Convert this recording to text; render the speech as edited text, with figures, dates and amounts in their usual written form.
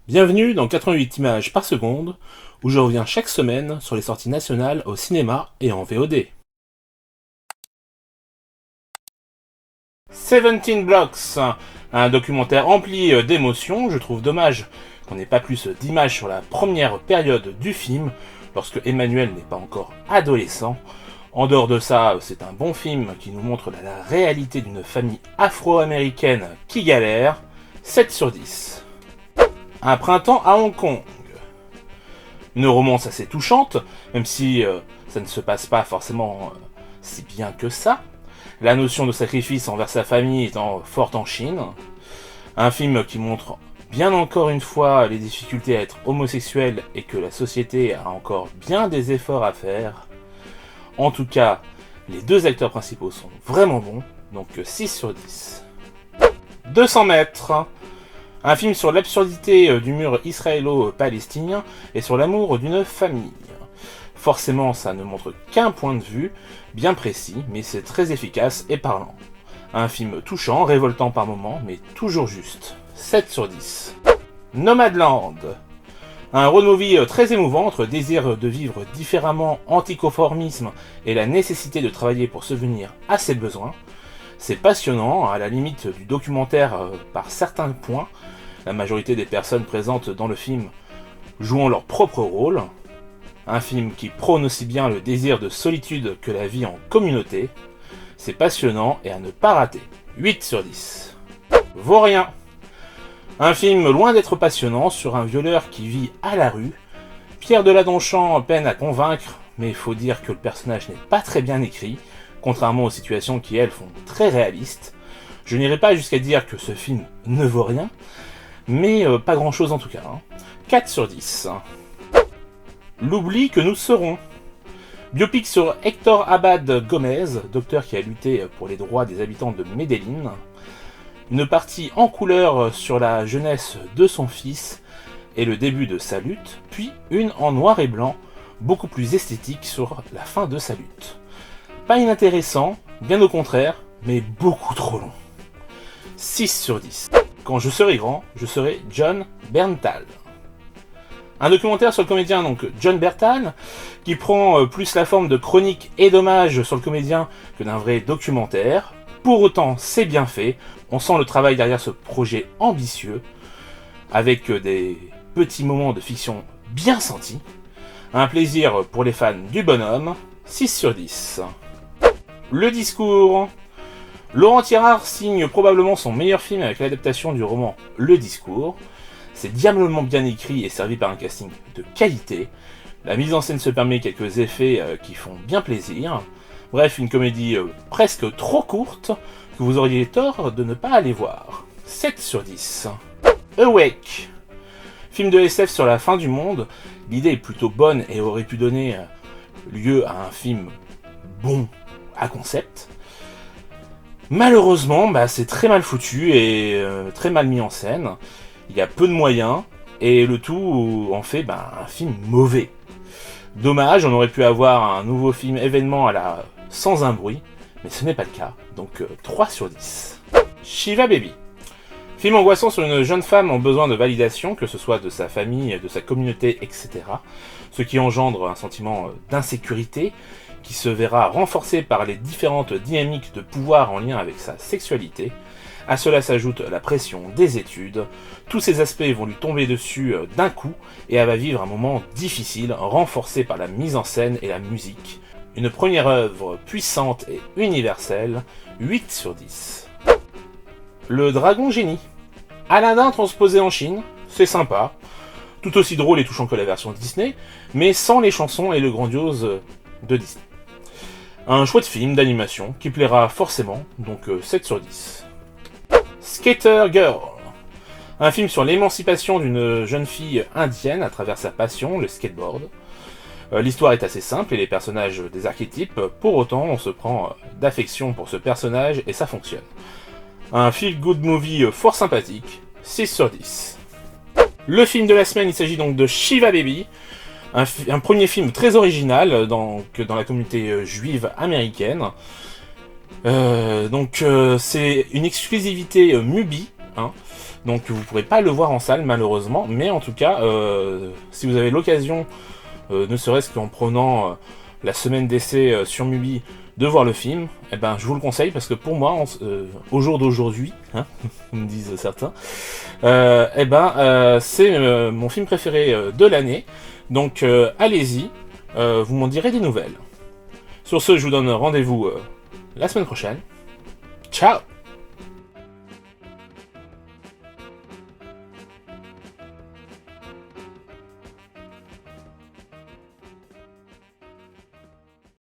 Bienvenue dans 88 images par seconde, où je reviens chaque semaine sur les sorties nationales au cinéma et en VOD. 17 Blocks, un documentaire rempli d'émotions. Je trouve dommage qu'on n'ait pas plus d'images sur la première période du film, lorsque Emmanuel n'est pas encore adolescent. En dehors de ça, c'est un bon film qui nous montre la réalité d'une famille afro-américaine qui galère. 7 sur 10. Un printemps à Hong Kong. Une romance assez touchante, même si ça ne se passe pas forcément si bien que ça. La notion de sacrifice envers sa famille étant forte en Chine. Un film qui montre bien encore une fois les difficultés à être homosexuel et que la société a encore bien des efforts à faire. En tout cas, les deux acteurs principaux sont vraiment bons, donc 6 sur 10. 200 mètres. Un film sur l'absurdité du mur israélo-palestinien et sur l'amour d'une famille. Forcément, ça ne montre qu'un point de vue, bien précis, mais c'est très efficace et parlant. Un film touchant, révoltant par moments, mais toujours juste. 7 sur 10. Nomadland. Un road movie très émouvant entre désir de vivre différemment, anticonformisme et la nécessité de travailler pour subvenir à ses besoins. C'est passionnant, à la limite du documentaire par certains points. La majorité des personnes présentes dans le film jouant leur propre rôle. Un film qui prône aussi bien le désir de solitude que la vie en communauté. C'est passionnant et à ne pas rater. 8 sur 10. Vaurien. Un film loin d'être passionnant sur un violeur qui vit à la rue. Pierre Deladonchamp peine à convaincre, mais il faut dire que le personnage n'est pas très bien écrit, contrairement aux situations qui, elles, font très réalistes. Je n'irai pas jusqu'à dire que ce film ne vaut rien, mais pas grand chose en tout cas. 4 sur 10. L'oubli que nous serons. Biopic sur Hector Abad Gomez, docteur qui a lutté pour les droits des habitants de Medellín. Une partie en couleur sur la jeunesse de son fils et le début de sa lutte, puis une en noir et blanc, beaucoup plus esthétique sur la fin de sa lutte. Pas inintéressant, bien au contraire, mais beaucoup trop long. 6 sur 10. Quand je serai grand, je serai Jon Bernthal. Un documentaire sur le comédien donc Jon Bernthal, qui prend plus la forme de chronique et d'hommage sur le comédien que d'un vrai documentaire. Pour autant, c'est bien fait, on sent le travail derrière ce projet ambitieux, avec des petits moments de fiction bien sentis. Un plaisir pour les fans du bonhomme, 6 sur 10. Le discours. Laurent Tirard signe probablement son meilleur film avec l'adaptation du roman Le Discours. C'est diablement bien écrit et servi par un casting de qualité. La mise en scène se permet quelques effets qui font bien plaisir. Bref, une comédie presque trop courte que vous auriez tort de ne pas aller voir. 7 sur 10. Awake. Film de SF sur la fin du monde. L'idée est plutôt bonne et aurait pu donner lieu à un film bon à concept. Malheureusement, c'est très mal foutu et très mal mis en scène. Il y a peu de moyens et le tout en fait un film mauvais. Dommage, on aurait pu avoir un nouveau film événement à la sans un bruit, mais ce n'est pas le cas, donc 3 sur 10. Shiva Baby. Film angoissant sur une jeune femme en besoin de validation, que ce soit de sa famille, de sa communauté, etc. Ce qui engendre un sentiment d'insécurité, qui se verra renforcé par les différentes dynamiques de pouvoir en lien avec sa sexualité. À cela s'ajoute la pression des études. Tous ces aspects vont lui tomber dessus d'un coup, et elle va vivre un moment difficile, renforcé par la mise en scène et la musique. Une première œuvre puissante et universelle, 8 sur 10. Le Dragon Génie. Aladdin transposé en Chine, c'est sympa, tout aussi drôle et touchant que la version Disney, mais sans les chansons et le grandiose de Disney. Un chouette film d'animation qui plaira forcément, donc 7 sur 10. Skater Girl. Un film sur l'émancipation d'une jeune fille indienne à travers sa passion, le skateboard. L'histoire est assez simple et les personnages des archétypes, pour autant on se prend d'affection pour ce personnage et ça fonctionne. Un feel-good movie fort sympathique, 6 sur 10. Le film de la semaine, il s'agit donc de Shiva Baby, un premier film très original dans la communauté juive américaine. C'est une exclusivité Mubi, Donc vous pourrez pas le voir en salle malheureusement, mais en tout cas, si vous avez l'occasion, ne serait-ce qu'en prenant la semaine d'essai sur Mubi, de voir le film, eh ben, je vous le conseille parce que pour moi, au jour d'aujourd'hui, hein, me disent certains, c'est mon film préféré de l'année. Donc allez-y, vous m'en direz des nouvelles. Sur ce, je vous donne rendez-vous la semaine prochaine. Ciao!